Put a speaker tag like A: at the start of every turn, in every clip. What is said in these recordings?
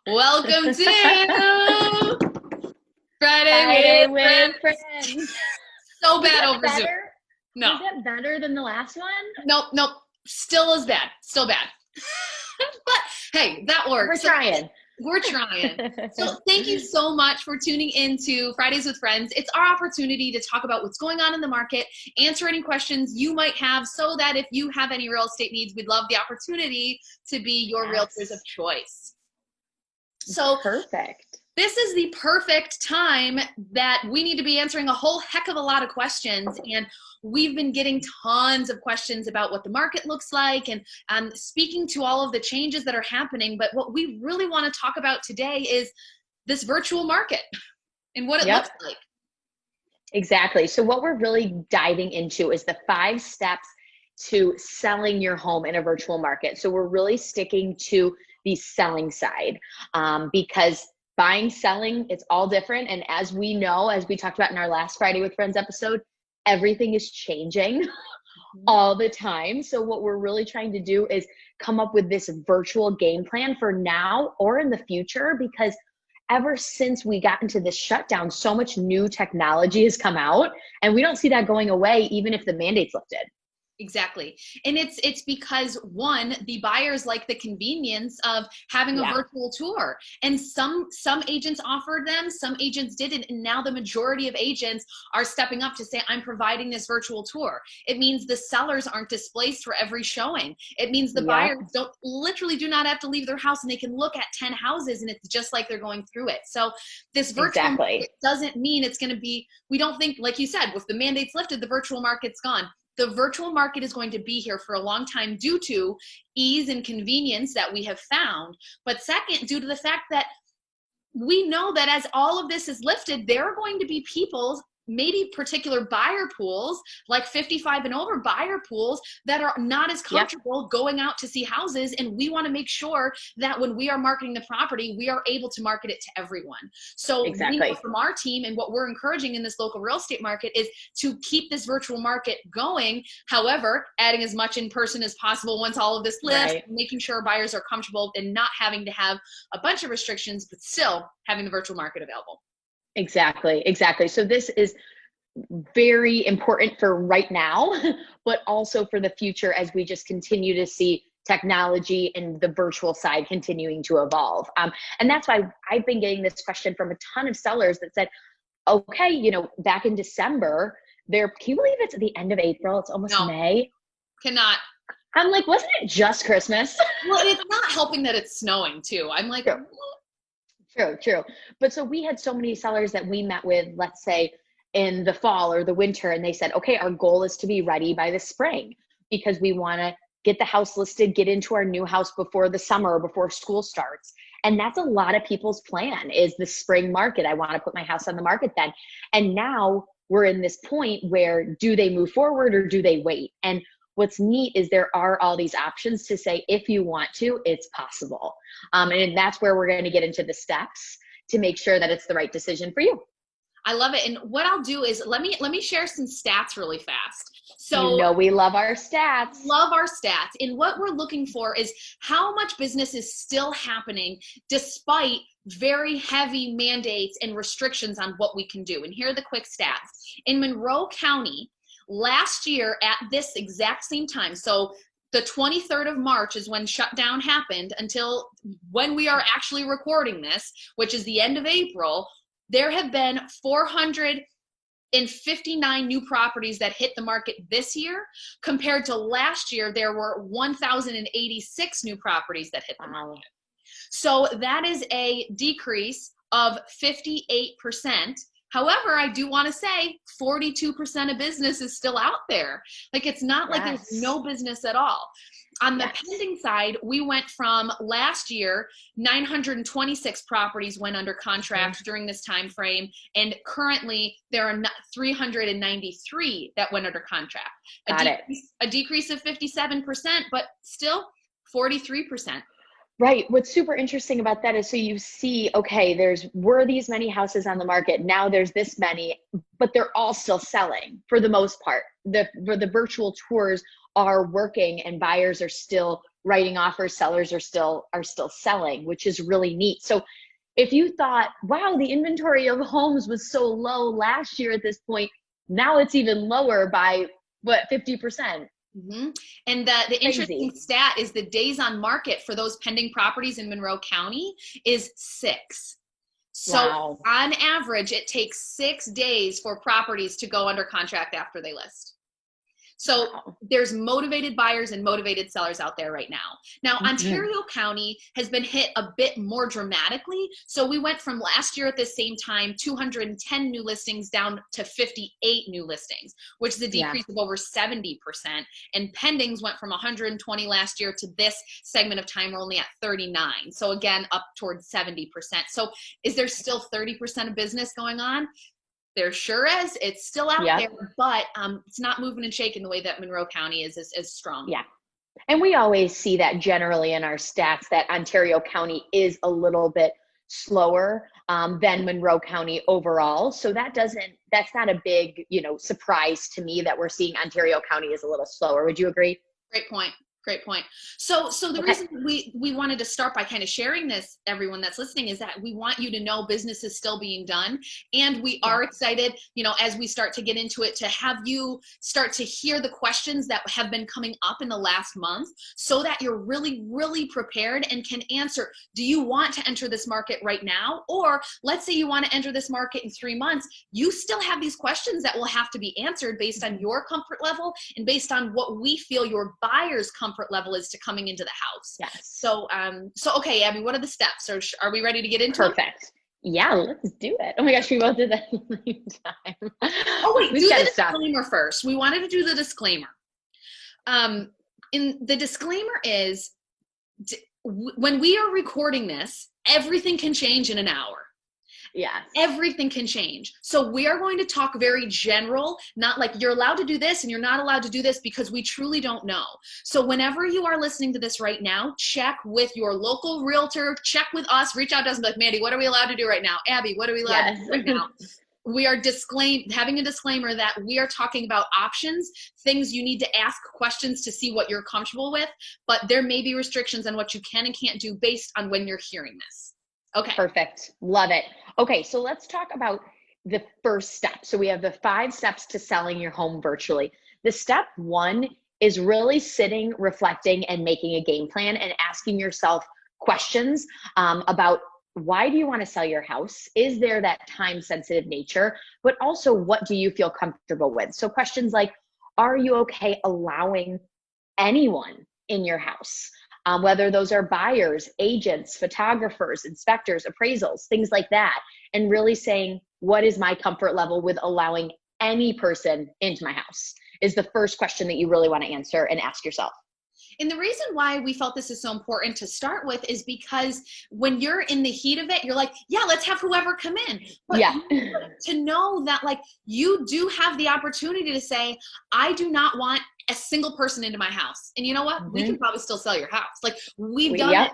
A: Welcome to
B: Friday
A: Friday with
B: with
A: Friends.
B: friends.
A: So
B: Was
A: bad
B: that
A: over Zoom.
B: better?
A: No,
B: Was that better than the last one?
A: nope. Still as bad. Still bad. But hey, that
B: We're
A: works. So
B: trying.
A: we're trying. So thank you so much for tuning into Fridays with Friends. It's our opportunity to talk about what's going on in the market, answer any questions you might have, so that if you have any real estate needs, we'd love the opportunity to be your realtors of
B: Yes.
A: choice. So
B: Perfect.
A: this is the perfect time that we need to be answering a whole heck of a lot of questions. And we've been getting tons of questions about what the market looks like and speaking to all of the changes that are happening. But what we really want to talk about today is this virtual market and what it
B: Yep,
A: looks like.
B: exactly. So what we're really diving into is the 5 steps to selling your home in a virtual market. So we're really sticking to the selling side because buying, selling, it's all different. And as we know, as we talked about in our last Friday with Friends episode, everything is changing all the time. So what we're really trying to do is come up with this virtual game plan for now or in the future, because ever since we got into this shutdown, so much new technology has come out, and we don't see that going away even if the mandate's lifted.
A: Exactly. And it's because, one, the buyers like the convenience of having a
B: Yeah.
A: virtual tour. And some agents offered them, some agents didn't. And now the majority of agents are stepping up to say, I'm providing this virtual tour. It means the sellers aren't displaced for every showing. It means the
B: Yep.
A: buyers do not have to leave their house, and they can look at 10 houses and it's just like they're going through it. So this virtual
B: Exactly.
A: market doesn't mean it's going to be, we don't think, like you said, with the mandates lifted, the virtual market's gone. The virtual market is going to be here for a long time due to ease and convenience that we have found. But second, due to the fact that we know that as all of this is lifted, there are going to be people, maybe particular buyer pools, like 55 and over buyer pools, that are not as
B: Yep.
A: comfortable going out to see houses. And we want to make sure that when we are marketing the property, we are able to market it to everyone. So we know
B: Exactly.
A: from our team, and what we're encouraging in this local real estate market, is to keep this virtual market going. However, adding as much in person as possible once all of this lifts,
B: Right.
A: making sure buyers are comfortable and not having to have a bunch of restrictions, but still having the virtual market available.
B: Exactly. So this is very important for right now, but also for the future as we just continue to see technology and the virtual side continuing to evolve. And that's why I've been getting this question from a ton of sellers that said, okay, back in December, can you believe it's at the end of April? It's almost
A: No,
B: May.
A: cannot.
B: I'm like, wasn't it just Christmas?
A: Well, it's not helping that it's snowing too. I'm like,
B: True. But so we had so many sellers that we met with, let's say in the fall or the winter, and they said, okay, our goal is to be ready by the spring because we want to get the house listed, get into our new house before the summer, before school starts. And that's a lot of people's plan, is the spring market. I want to put my house on the market then. And now we're in this point where, do they move forward or do they wait? And what's neat is there are all these options to say, if you want to, it's possible. And that's where we're going to get into the steps to make sure that it's the right decision for you.
A: I love it. And what I'll do is let me share some stats really fast. So
B: We love our stats.
A: love our stats. And what we're looking for is how much business is still happening despite very heavy mandates and restrictions on what we can do. And here are the quick stats. In Monroe County, last year at this exact same time, so the 23rd of March is when shutdown happened until when we are actually recording this, which is the end of April, there have been 459 new properties that hit the market this year. Compared to last year, there were 1,086 new properties that hit the market. So that is a decrease of 58%. However, I do want to say 42% of business is still out there. Like, it's not like there's no business at all. On the pending side, we went from last year, 926 properties went under contract during this time frame, and currently there are 393 that went under contract. A decrease of 57%, but still 43%.
B: Right. What's super interesting about that is, so you see, okay, were these many houses on the market. Now there's this many, but they're all still selling for the most part. The virtual tours are working and buyers are still writing offers, sellers are still selling, which is really neat. So if you thought, wow, the inventory of homes was so low last year at this point, now it's even lower by what, 50%?
A: Mm-hmm. And the interesting stat is the days on market for those pending properties in Monroe County is 6. So
B: wow.
A: On average, it takes 6 days for properties to go under contract after they list. So
B: wow.
A: There's motivated buyers and motivated sellers out there right now. Now,
B: Mm-hmm.
A: Ontario County has been hit a bit more dramatically. So we went from last year at the same time, 210 new listings down to 58 new listings, which is a decrease of over 70%. And pendings went from 120 last year to this segment of time, we're only at 39. So again, up towards 70%. So is there still 30% of business going on? There sure is. It's still out there, but it's not moving and shaking the way that Monroe County is strong.
B: Yeah. And we always see that generally in our stats that Ontario County is a little bit slower than Monroe County overall. So that's not a big, surprise to me that we're seeing Ontario County is a little slower. Would you agree?
A: Great point. Great point. So the reason we wanted to start by kind of sharing this, everyone that's listening, is that we want you to know business is still being done. And we are excited, as we start to get into it, to have you start to hear the questions that have been coming up in the last month so that you're really, really prepared and can answer. Do you want to enter this market right now? Or let's say you want to enter this market in 3 months. You still have these questions that will have to be answered based on your comfort level and based on what we feel your buyer's comfort level is to coming into the house.
B: Yes.
A: So okay, Abby, what are the steps? Are we ready to get into it?
B: Perfect. Yeah, let's do it. Oh my gosh, we both did that at the same time.
A: Oh wait, do the disclaimer first. We wanted to do the disclaimer. In the disclaimer is when we are recording this, everything can change in an hour.
B: Yes.
A: Everything can change. So we are going to talk very general, not like you're allowed to do this and you're not allowed to do this, because we truly don't know. So whenever you are listening to this right now, check with your local realtor, check with us, reach out to us and be like, Mandy, what are we allowed to do right now? Abby, what are we allowed to do right now? We are having a disclaimer that we are talking about options, things you need to ask questions to see what you're comfortable with, but there may be restrictions on what you can and can't do based on when you're hearing this. Okay.
B: Perfect. Love it. Okay, so let's talk about the first step. So we have the 5 steps to selling your home virtually. The step 1 is really sitting, reflecting, and making a game plan and asking yourself questions about why do you want to sell your house? Is there that time-sensitive nature? But also, what do you feel comfortable with? So questions like, are you okay allowing anyone in your house? Whether those are buyers, agents, photographers, inspectors, appraisals, things like that. And really saying, what is my comfort level with allowing any person into my house is the first question that you really want to answer and ask yourself.
A: And the reason why we felt this is so important to start with is because when you're in the heat of it, you're like, yeah, let's have whoever come in. But to know that you do have the opportunity to say, I do not want a single person into my house. And you know what? We can probably still sell your house. We've done it.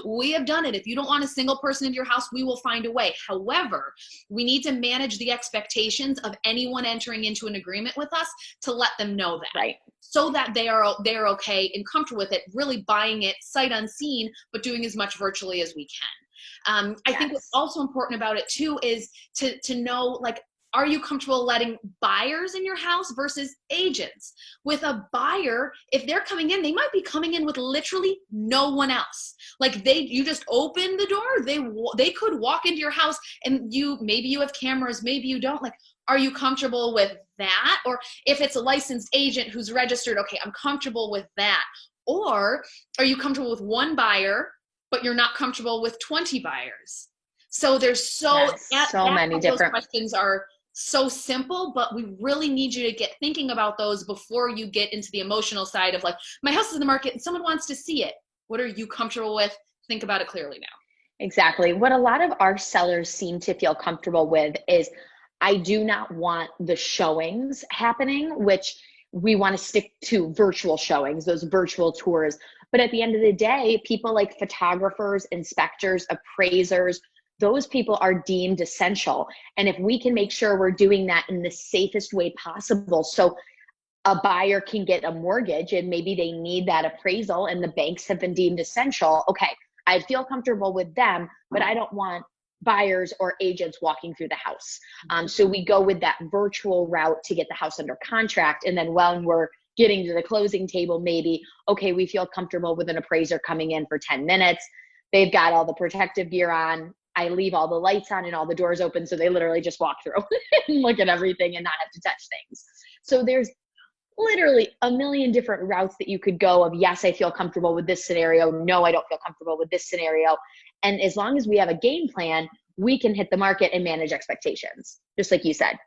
A: We have done it. If you don't want a single person in your house, we will find a way. However, we need to manage the expectations of anyone entering into an agreement with us to let them know that. So that they're okay and comfortable with it, really buying it sight unseen, but doing as much virtually as we can. I think what's also important about it too is to know, are you comfortable letting buyers in your house versus agents? With a buyer, if they're coming in, they might be coming in with literally no one else. You just open the door, they could walk into your house and maybe you have cameras, maybe you don't. Are you comfortable with that? Or if it's a licensed agent who's registered, okay, I'm comfortable with that. Or are you comfortable with one buyer, but you're not comfortable with 20 buyers? So there's so many different questions are so simple, but we really need you to get thinking about those before you get into the emotional side of my house is in the market and someone wants to see it. What are you comfortable with? Think about it clearly now.
B: Exactly. What a lot of our sellers seem to feel comfortable with is, I do not want the showings happening, which we want to stick to virtual showings, those virtual tours. But at the end of the day, people like photographers, inspectors, appraisers, those people are deemed essential. And if we can make sure we're doing that in the safest way possible. So a buyer can get a mortgage and maybe they need that appraisal and the banks have been deemed essential. Okay, I feel comfortable with them, but I don't want buyers or agents walking through the house. So we go with that virtual route to get the house under contract. And then when we're getting to the closing table, maybe, okay, we feel comfortable with an appraiser coming in for 10 minutes. They've got all the protective gear on. I leave all the lights on and all the doors open. So they literally just walk through and look at everything and not have to touch things. So there's literally a million different routes that you could go of, yes, I feel comfortable with this scenario. No, I don't feel comfortable with this scenario. And as long as we have a game plan, we can hit the market and manage expectations, just like you said.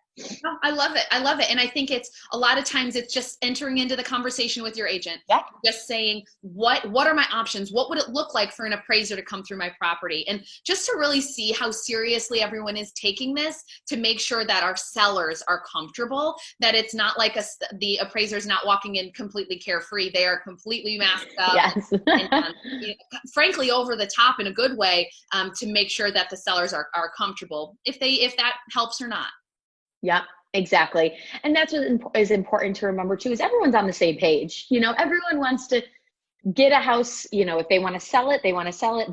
A: Oh, I love it. I love it. And I think it's a lot of times it's just entering into the conversation with your agent.
B: Yeah.
A: Just saying, what are my options? What would it look like for an appraiser to come through my property? And just to really see how seriously everyone is taking this, to make sure that our sellers are comfortable, that it's not like the appraiser's not walking in completely carefree. They are completely masked up.
B: Yes.
A: And, frankly, over the top in a good way, to make sure that the sellers are comfortable, if that helps or not.
B: Yeah, exactly. And that's what is important to remember too, is everyone's on the same page. Everyone wants to get a house, if they want to sell it,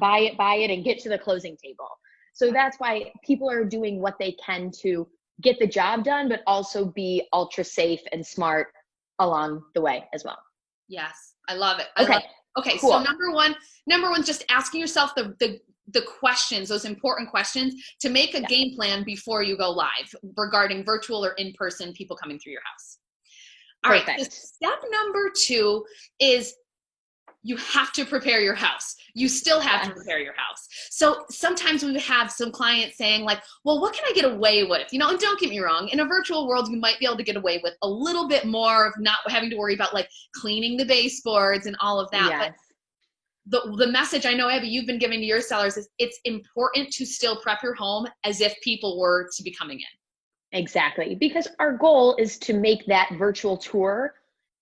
B: buy it, and get to the closing table. So that's why people are doing what they can to get the job done, but also be ultra safe and smart along the way as well.
A: Yes, I love it. Okay,
B: cool.
A: So number one, just asking yourself the questions, those important questions, to make a game plan before you go live regarding virtual or in-person people coming through your house. All right. So step number 2 is you have to prepare your house. You still have to prepare your house. So sometimes we have some clients saying like, well, what can I get away with? And don't get me wrong, in a virtual world, you might be able to get away with a little bit more of not having to worry about like cleaning the baseboards and all of that.
B: Yes.
A: But the message I know, Abby, you've been giving to your sellers is it's important to still prep your home as if people were to be coming in.
B: Exactly. Because our goal is to make that virtual tour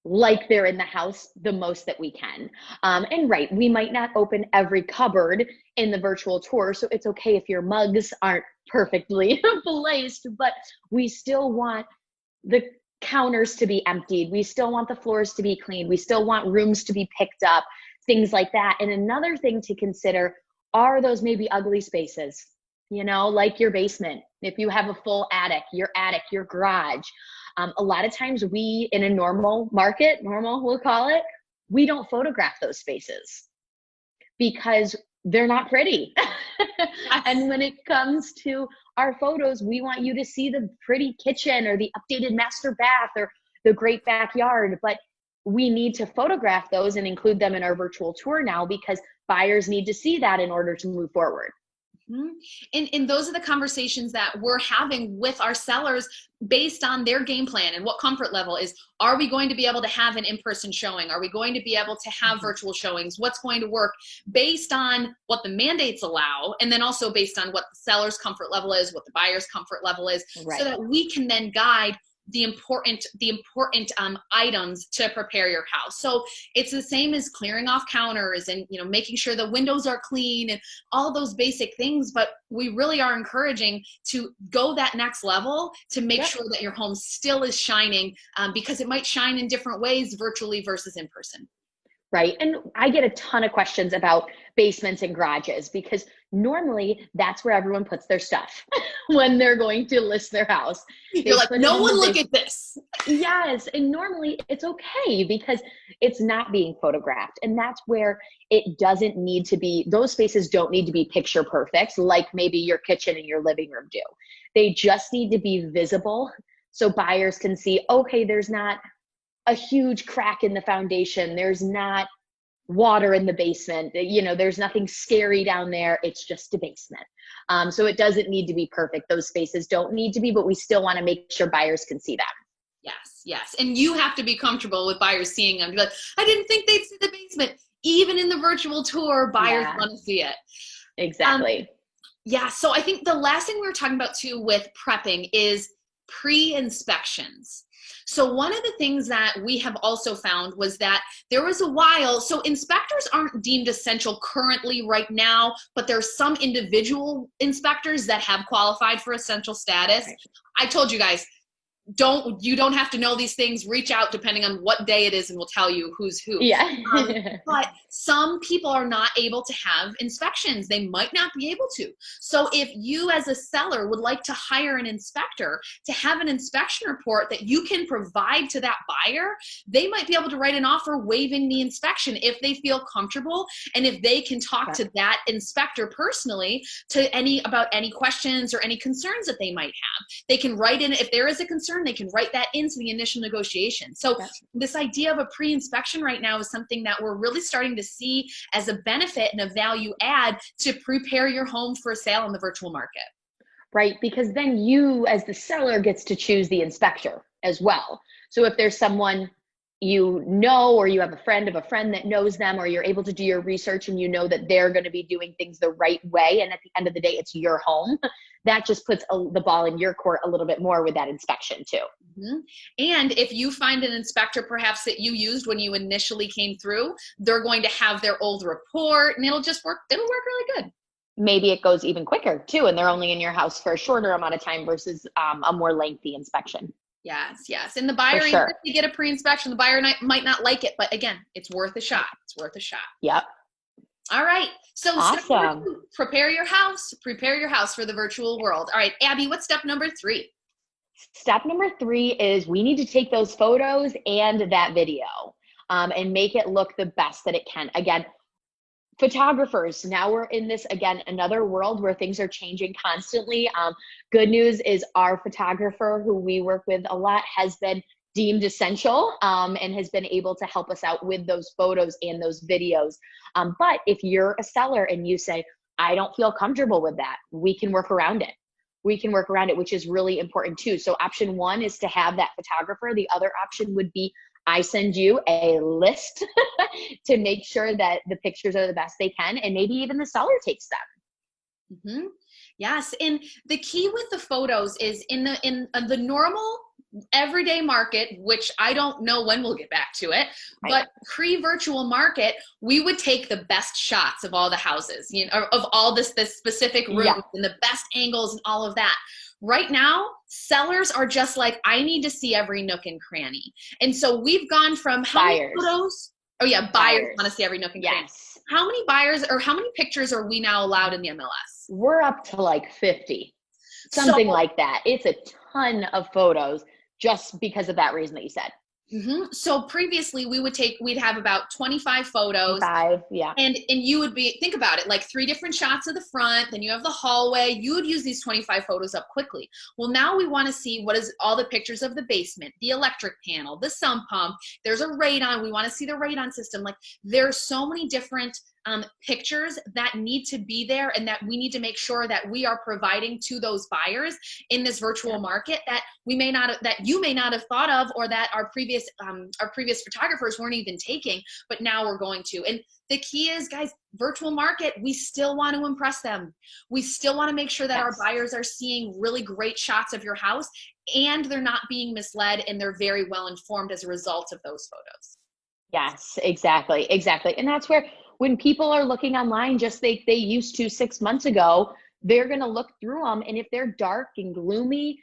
B: like they're in the house the most that we can. And right, we might not open every cupboard in the virtual tour. So it's okay if your mugs aren't perfectly placed, but we still want the counters to be emptied. We still want the floors to be cleaned. We still want rooms to be picked up. Things like that. And another thing to consider are those maybe ugly spaces, like your basement. If you have a full attic, your garage. A lot of times we, in a normal market, we'll call it, we don't photograph those spaces because they're not pretty. And when it comes to our photos, we want you to see the pretty kitchen or the updated master bath or the great backyard. But we need to photograph those and include them in our virtual tour now because buyers need to see that in order to move forward.
A: Mm-hmm. And those are the conversations that we're having with our sellers based on their game plan and what comfort level is. Are we going to be able to have an in-person showing? Are we going to be able to have virtual showings? What's going to work based on what the mandates allow, and then also based on what the seller's comfort level is, what the buyer's comfort level is, so that we can then guide the important items to prepare your house. So it's the same as clearing off counters and making sure the windows are clean and all those basic things. But we really are encouraging to go that next level to make sure that your home still is shining, because it might shine in different ways virtually versus in person.
B: Right. And I get a ton of questions about basements and garages because normally that's where everyone puts their stuff when they're going to list their house.
A: You're like, no one look at this.
B: Yes. And normally it's okay because it's not being photographed. And that's where it doesn't need to be, those spaces don't need to be picture perfect, like maybe your kitchen and your living room do. They just need to be visible so buyers can see, okay, there's not a huge crack in the foundation. There's not water in the basement. There's nothing scary down there. It's just a basement. So it doesn't need to be perfect. Those spaces don't need to be, but we still want to make sure buyers can see them.
A: Yes. And you have to be comfortable with buyers seeing them. Be like, I didn't think they'd see the basement. Even in the virtual tour, buyers want to see it.
B: Exactly.
A: So I think the last thing we were talking about too with prepping is pre-inspections. So one of the things that we have also found was that there was a while, so inspectors aren't deemed essential currently right now, but there's some individual inspectors that have qualified for essential status. Right. I told you guys, you don't have to know these things. Reach out depending on what day it is and we'll tell you who's who.
B: Yeah.
A: But some people are not able to have inspections. They might not be able to. So if you as a seller would like to hire an inspector to have an inspection report that you can provide to that buyer, they might be able to write an offer waiving the inspection if they feel comfortable, and if they can talk to that inspector personally about any questions or any concerns that they might have. They can write in, if there is a concern, they can write that into the initial negotiation. So this idea of a pre-inspection right now is something that we're really starting to see as a benefit and a value add to prepare your home for a sale in the virtual market.
B: Right, because then you as the seller gets to choose the inspector as well. So if there's someone you know, or you have a friend of a friend that knows them, or you're able to do your research and you know that they're going to be doing things the right way, and at the end of the day it's your home, that just puts the ball in your court a little bit more with that inspection too.
A: Mm-hmm. And if you find an inspector perhaps that you used when you initially came through, they're going to have their old report, and it'll work really good.
B: Maybe it goes even quicker too, and they're only in your house for a shorter amount of time versus a more lengthy inspection.
A: Yes. And the buyer, even if you get a pre-inspection, the buyer might not like it, but again, it's worth a shot.
B: Yep.
A: All right. So
B: awesome.
A: Step number 2, prepare your house for the virtual world. All right, Abby, what's step number 3?
B: Step number 3 is we need to take those photos and that video and make it look the best that it can. Again, photographers, now we're in this, again, another world where things are changing constantly. Good news is our photographer, who we work with a lot, has been deemed essential and has been able to help us out with those photos and those videos. But if you're a seller and you say, I don't feel comfortable with that, we can work around it. Which is really important too. So option 1 is to have that photographer. The other option would be I send you a list to make sure that the pictures are the best they can, and maybe even the seller takes them.
A: Mm-hmm. Yes, and the key with the photos is in the normal everyday market, which I don't know when we'll get back to it, but pre-virtual market, we would take the best shots of all the houses, of all this specific rooms and the best angles and all of that. Right now, sellers are just like, I need to see every nook and cranny. And so we've gone from how many photos? Oh yeah, buyers want to see every nook and cranny. How many buyers or how many pictures are we now allowed in the MLS?
B: We're up to like 50, something like that. It's a ton of photos just because of that reason that you said.
A: Mm-hmm. So previously we'd have about 25 photos.
B: 5, yeah.
A: And you would think about it, like 3 different shots of the front, then you have the hallway. You would use these 25 photos up quickly. Well, now we want to see what is all the pictures of the basement, the electric panel, the sump pump. There's a radon. We want to see the radon system. Like there's so many different pictures that need to be there, and that we need to make sure that we are providing to those buyers in this virtual market that you may not have thought of, or that our previous photographers weren't even taking, but now we're going to. And the key is, guys, virtual market, we still want to impress them. We still want to make sure that our buyers are seeing really great shots of your house, and they're not being misled, and they're very well informed as a result of those photos.
B: Yes, exactly. And that's where, when people are looking online, just like they used to 6 months ago, they're going to look through them. And if they're dark and gloomy,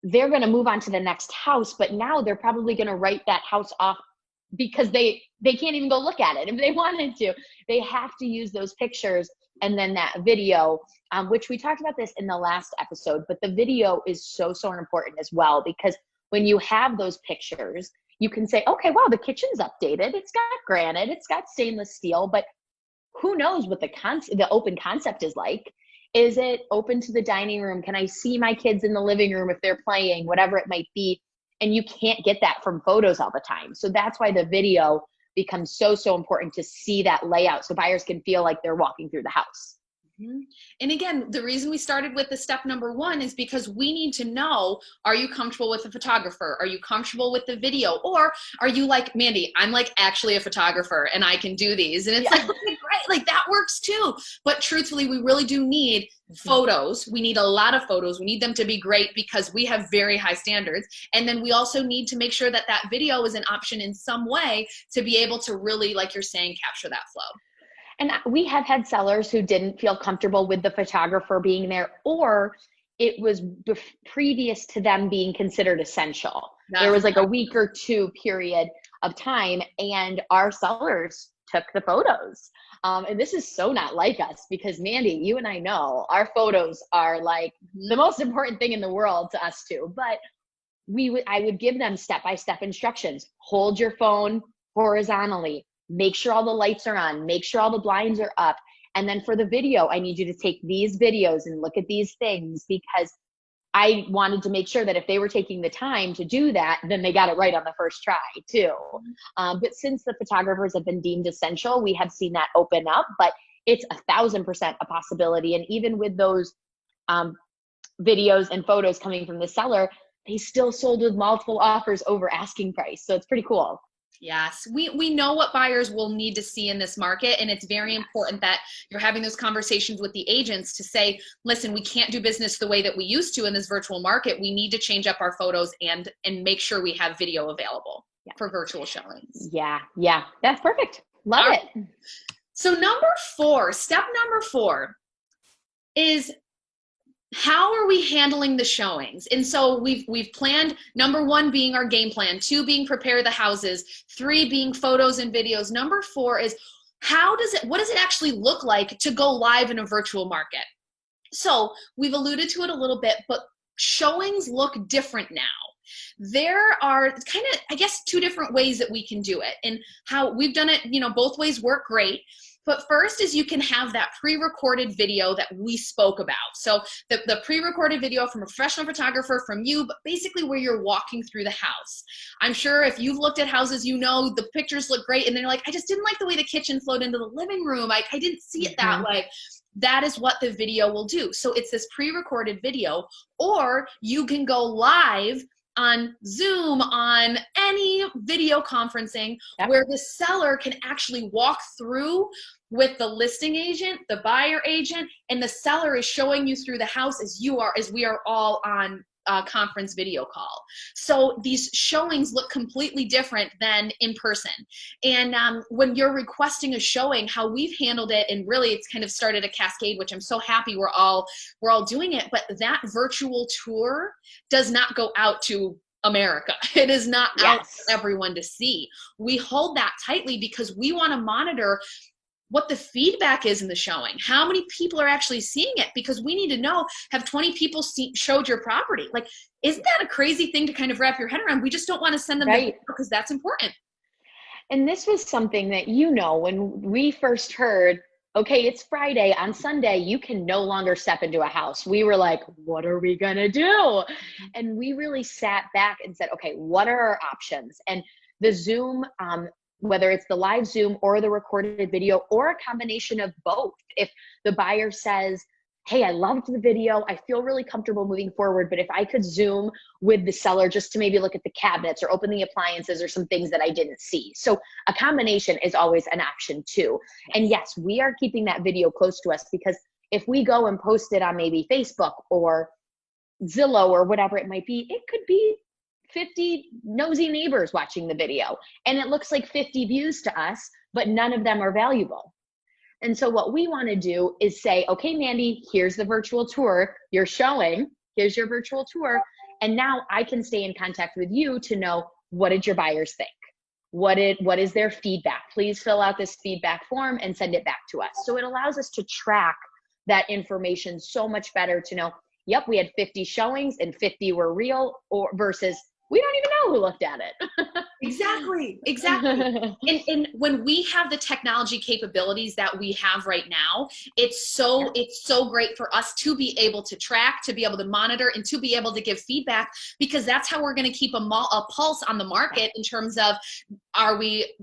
B: they're going to move on to the next house. But now they're probably going to write that house off because they can't even go look at it if they wanted to. They have to use those pictures and then that video, which we talked about this in the last episode, but the video is so important as well, because when you have those pictures, you can say, okay, wow, the kitchen's updated. It's got granite, it's got stainless steel, but who knows what the open concept is like? Is it open to the dining room? Can I see my kids in the living room if they're playing, whatever it might be? And you can't get that from photos all the time. So that's why the video becomes so important, to see that layout so buyers can feel like they're walking through the house.
A: Mm-hmm. And again, the reason we started with the step number 1 is because we need to know, are you comfortable with the photographer? Are you comfortable with the video? Or are you like, Mandy, I'm like actually a photographer and I can do these. And it's like, okay, great, like that works too. But truthfully, we really do need photos. We need a lot of photos. We need them to be great because we have very high standards. And then we also need to make sure that that video is an option in some way to be able to really, like you're saying, capture that flow.
B: And we have had sellers who didn't feel comfortable with the photographer being there, or it was previous to them being considered essential.
A: That's
B: There was like a week or two period of time, and our sellers took the photos. And this is so not like us, because Mandy, you and I know our photos are like the most important thing in the world to us too. But I would give them step-by-step instructions. Hold your phone horizontally, make sure all the lights are on, make sure all the blinds are up. And then for the video, I need you to take these videos and look at these things, because I wanted to make sure that if they were taking the time to do that, then they got it right on the first try too. But since the photographers have been deemed essential, we have seen that open up, but it's 1,000% a possibility. And even with those videos and photos coming from the seller, they still sold with multiple offers over asking price. So it's pretty cool.
A: Yes, we know what buyers will need to see in this market, and it's very important that you're having those conversations with the agents to say, listen, we can't do business the way that we used to in this virtual market. We need to change up our photos and make sure we have video available for virtual showings.
B: Yeah, that's perfect. Love it.
A: So step number 4 is, how are we handling the showings? And so we've planned, number 1 being our game plan, 2 being prepare the houses, 3 being photos and videos. Number 4 is, what does it actually look like to go live in a virtual market? So we've alluded to it a little bit, but showings look different now. There are kind of, I guess, 2 different ways that we can do it, and how we've done it, both ways work great. But first is, you can have that pre-recorded video that we spoke about. So the pre-recorded video from a professional photographer, from you, but basically where you're walking through the house. I'm sure if you've looked at houses, the pictures look great, and then you're like, I just didn't like the way the kitchen flowed into the living room. I didn't see it that way. That is what the video will do. So it's this pre-recorded video, or you can go live on Zoom, on any video conferencing, where the seller can actually walk through with the listing agent, the buyer agent, and the seller is showing you through the house as we are all on a conference video call. So these showings look completely different than in person. And when you're requesting a showing, how we've handled it, and really it's kind of started a cascade, which I'm so happy we're all doing it, but that virtual tour does not go out to America. It is not out for everyone to see. We hold that tightly because we want to monitor what the feedback is in the showing. How many people are actually seeing it? Because we need to know, have 20 people showed your property? Like, isn't that a crazy thing to kind of wrap your head around? We just don't want to send them the, because that's important.
B: And this was something that, when we first heard, okay, it's Friday, on Sunday, you can no longer step into a house. We were like, what are we going to do? And we really sat back and said, okay, what are our options? And the Zoom, whether it's the live Zoom or the recorded video, or a combination of both. If the buyer says, hey, I loved the video, I feel really comfortable moving forward, but if I could Zoom with the seller just to maybe look at the cabinets or open the appliances or some things that I didn't see. So a combination is always an option too. And yes, we are keeping that video close to us, because if we go and post it on maybe Facebook or Zillow or whatever it might be, it could be 50 nosy neighbors watching the video, and it looks like 50 views to us, but none of them are valuable. And so what we want to do is say, okay, Mandy, here's the virtual tour you're showing. Here's your virtual tour. And now I can stay in contact with you to know, what did your buyers think? What is their feedback? Please fill out this feedback form and send it back to us. So it allows us to track that information so much better, to know, yep, we had 50 showings and 50 were real, or versus we don't even know who looked at it.
A: Exactly. And when we have the technology capabilities that we have right now, it's so great for us to be able to track, to be able to monitor, and to be able to give feedback, because that's how we're going to keep a pulse on the market in terms of, are we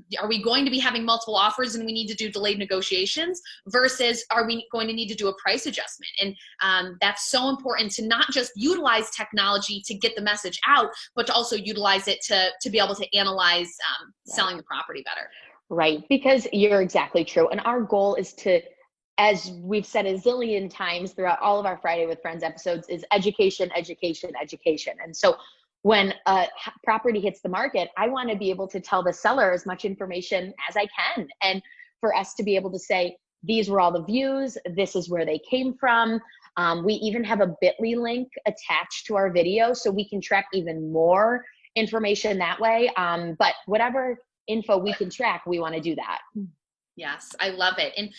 A: going to be having multiple offers and we need to do delayed negotiations, versus are we going to need to do a price adjustment? And that's so important, to not just utilize technology to get the message out, but to also utilize it to be able to analyze selling the property better. Right,
B: because you're exactly true. And our goal is to, as we've said a zillion times throughout all of our Friday with Friends episodes, is education, education, education. And so when a property hits the market, I want to be able to tell the seller as much information as I can. And for us to be able to say, these were all the views, this is where they came from, We even have a bit.ly link attached to our video so we can track even more information that way. But whatever info we can track, we want to do that.
A: Yes, I love it. And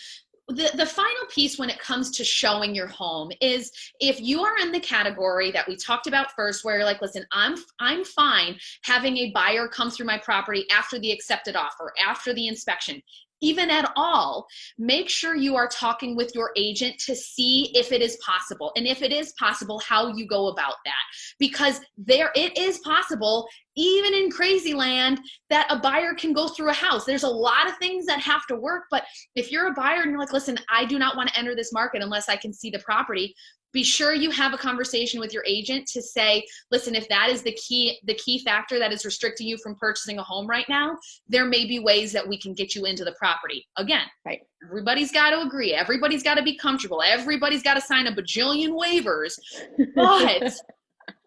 A: the final piece when it comes to showing your home is if you are in the category that we talked about first, where you're like, listen, I'm fine having a buyer come through my property after the accepted offer, after the inspection, even at all, make sure you are talking with your agent to see if it is possible. And if it is possible, how you go about that. Because it is possible, even in crazy land, that a buyer can go through a house. There's a lot of things that have to work, but if you're a buyer and you're like, listen, I do not want to enter this market unless I can see the property, be sure you have a conversation with your agent to say, listen, if that is the key factor that is restricting you from purchasing a home right now, there may be ways that we can get you into the property. Again,
B: right.
A: Everybody's got to agree. Everybody's got to be comfortable. Everybody's got to sign a bajillion waivers, but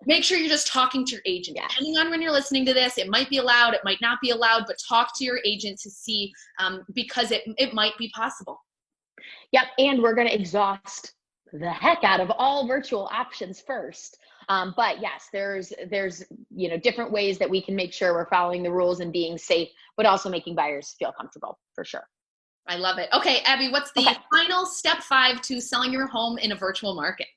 A: make sure you're just talking to your agent.
B: Yeah.
A: Depending on when you're listening to this, it might be allowed, it might not be allowed, but talk to your agent to see, because it might be possible.
B: Yep, and we're going to exhaust the heck out of all virtual options first. But yes, there's different ways that we can make sure we're following the rules and being safe, but also making buyers feel comfortable, for sure.
A: I love it. Okay, Abby, what's the final step 5 to selling your home in a virtual market?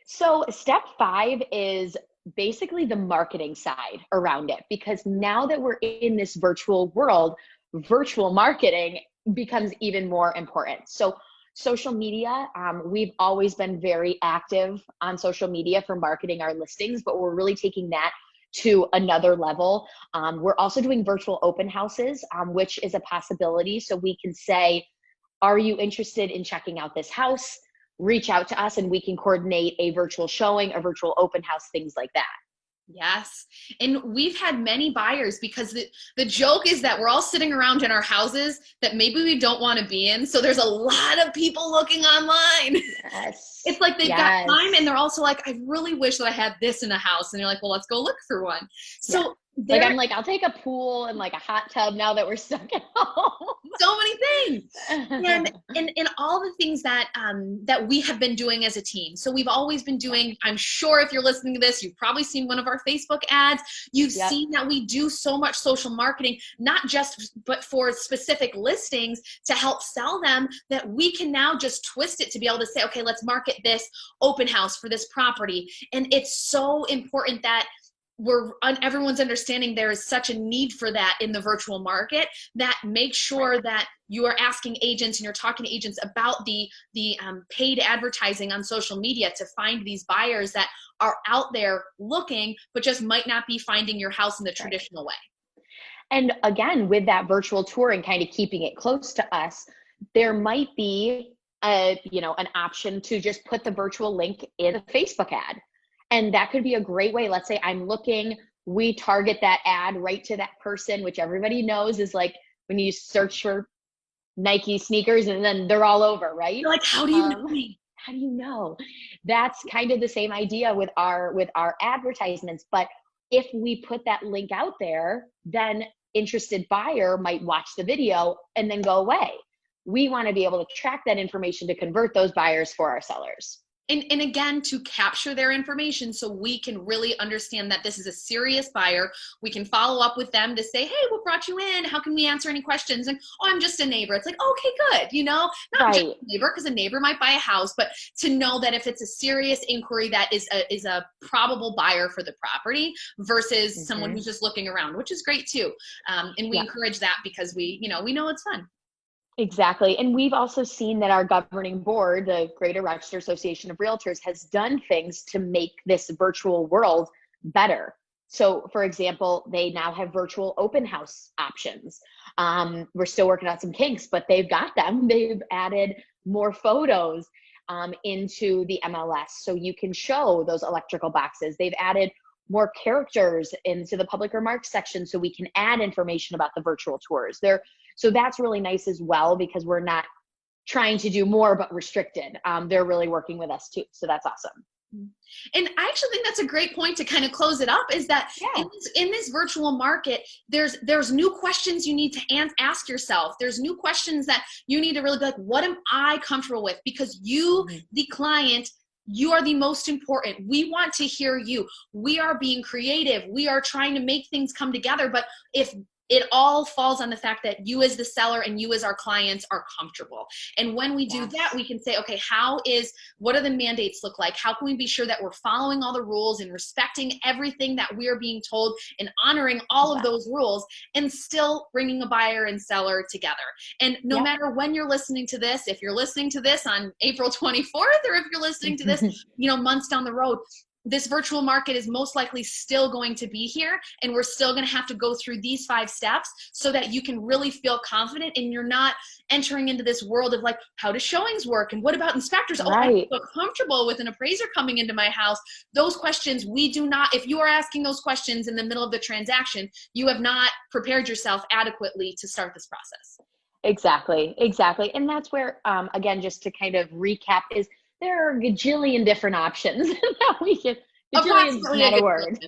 B: So step 5 is basically the marketing side around it, because now that we're in this virtual world, virtual marketing becomes even more important. So social media, we've always been very active on social media for marketing our listings, but we're really taking that to another level. We're also doing virtual open houses, which is a possibility. So we can say, are you interested in checking out this house? Reach out to us and we can coordinate a virtual showing, a virtual open house, things like that.
A: Yes. And we've had many buyers, because the joke is that we're all sitting around in our houses that maybe we don't want to be in. So there's a lot of people looking online.
B: Yes.
A: It's like they've got time, and they're also like, I really wish that I had this in a house. And you're like, well, let's go look for one. So
B: I'm like, I'll take a pool and like a hot tub now that we're stuck at home.
A: So many things. And all the things that that we have been doing as a team. So we've always been doing, I'm sure if you're listening to this, you've probably seen one of our Facebook ads. You've seen that we do so much social marketing, not just, but for specific listings to help sell them, that we can now just twist it to be able to say, okay, let's market this open house for this property. And it's so important that everyone's understanding there is such a need for that in the virtual market, that make sure that you are asking agents and you're talking to agents about the paid advertising on social media to find these buyers that are out there looking, but just might not be finding your house in the traditional way.
B: And again, with that virtual tour and kind of keeping it close to us, there might be an option to just put the virtual link in a Facebook ad. And that could be a great way. Let's say I'm looking, we target that ad right to that person, which everybody knows is like when you search for Nike sneakers and then they're all over, right?
A: You're like, how do you know me?
B: How do you know? That's kind of the same idea with our advertisements. But if we put that link out there, then interested buyer might watch the video and then go away. We want to be able to track that information to convert those buyers for our sellers.
A: And again, to capture their information so we can really understand that this is a serious buyer. We can follow up with them to say, hey, what brought you in? How can we answer any questions? And, oh, I'm just a neighbor. It's like, okay, good. Not just a neighbor, because a neighbor might buy a house, but to know that if it's a serious inquiry that is a probable buyer for the property versus someone who's just looking around, which is great too. And we encourage that because we know it's fun.
B: Exactly. And we've also seen that our governing board, the Greater Rochester Association of Realtors, has done things to make this virtual world better. So for example, they now have virtual open house options. We're still working on some kinks, but they've got them. They've added more photos into the MLS so you can show those electrical boxes. They've added more characters into the public remarks section so we can add information about the virtual tours. So that's really nice as well, because we're not trying to do more but restricted. They're really working with us too. So that's awesome.
A: And I actually think that's a great point to kind of close it up, is that in this virtual market, there's new questions you need to ask yourself. There's new questions that you need to really be like, what am I comfortable with? Because you, the client, You are the most important. We want to hear you. We are being creative. We are trying to make things come together. But if it all falls on the fact that you as the seller and you as our clients are comfortable. And when we do that, we can say, okay, what do the mandates look like? How can we be sure that we're following all the rules and respecting everything that we are being told and honoring all of those rules and still bringing a buyer and seller together? And no matter when you're listening to this, if you're listening to this on April 24th, or if you're listening to this, months down the road, this virtual market is most likely still going to be here, and we're still going to have to go through these 5 steps so that you can really feel confident and you're not entering into this world of like, how do showings work? And what about inspectors? Oh, I feel comfortable with an appraiser coming into my house. Those questions, we do not, if you are asking those questions in the middle of the transaction, you have not prepared yourself adequately to start this process.
B: Exactly. And that's where, again, just to kind of recap, is there are a gajillion different options that we can. Gajillion's not a word.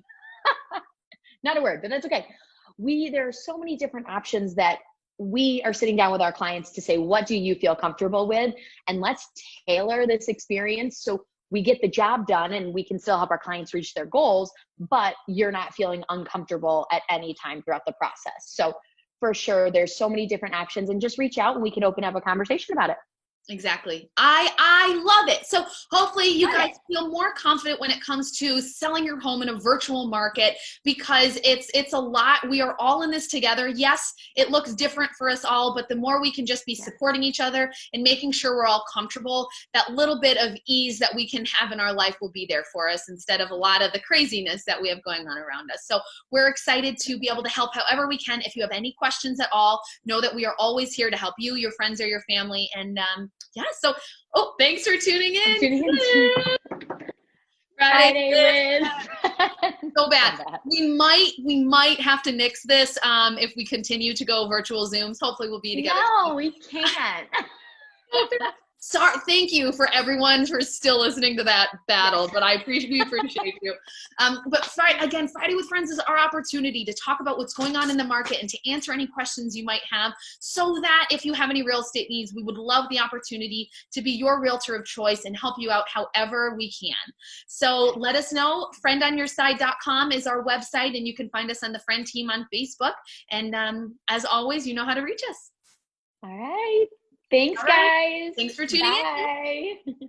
B: Not a word, but that's okay. There are so many different options that we are sitting down with our clients to say, what do you feel comfortable with? And let's tailor this experience so we get the job done and we can still help our clients reach their goals, but you're not feeling uncomfortable at any time throughout the process. So for sure, there's so many different options, and just reach out and we can open up a conversation about it.
A: Exactly. I love it. So hopefully you guys feel more confident when it comes to selling your home in a virtual market, because it's a lot. We are all in this together. Yes, it looks different for us all, but the more we can just be supporting each other and making sure we're all comfortable, that little bit of ease that we can have in our life will be there for us instead of a lot of the craziness that we have going on around us. So we're excited to be able to help however we can. If you have any questions at all, know that we are always here to help you, your friends, or your family. And so, thanks for tuning in.
B: Friday with.
A: So bad. We might have to nix this if we continue to go virtual Zooms. Hopefully we'll be together.
B: No, we can't.
A: Sorry, thank you for everyone for still listening to that battle, but we appreciate you. But Friday with Friends is our opportunity to talk about what's going on in the market and to answer any questions you might have, so that if you have any real estate needs, we would love the opportunity to be your realtor of choice and help you out however we can. So let us know. Friendonyourside.com is our website, and you can find us on the Friend team on Facebook. And as always, you know how to reach us.
B: All right. Thanks, guys.
A: Thanks for tuning in.
B: Bye.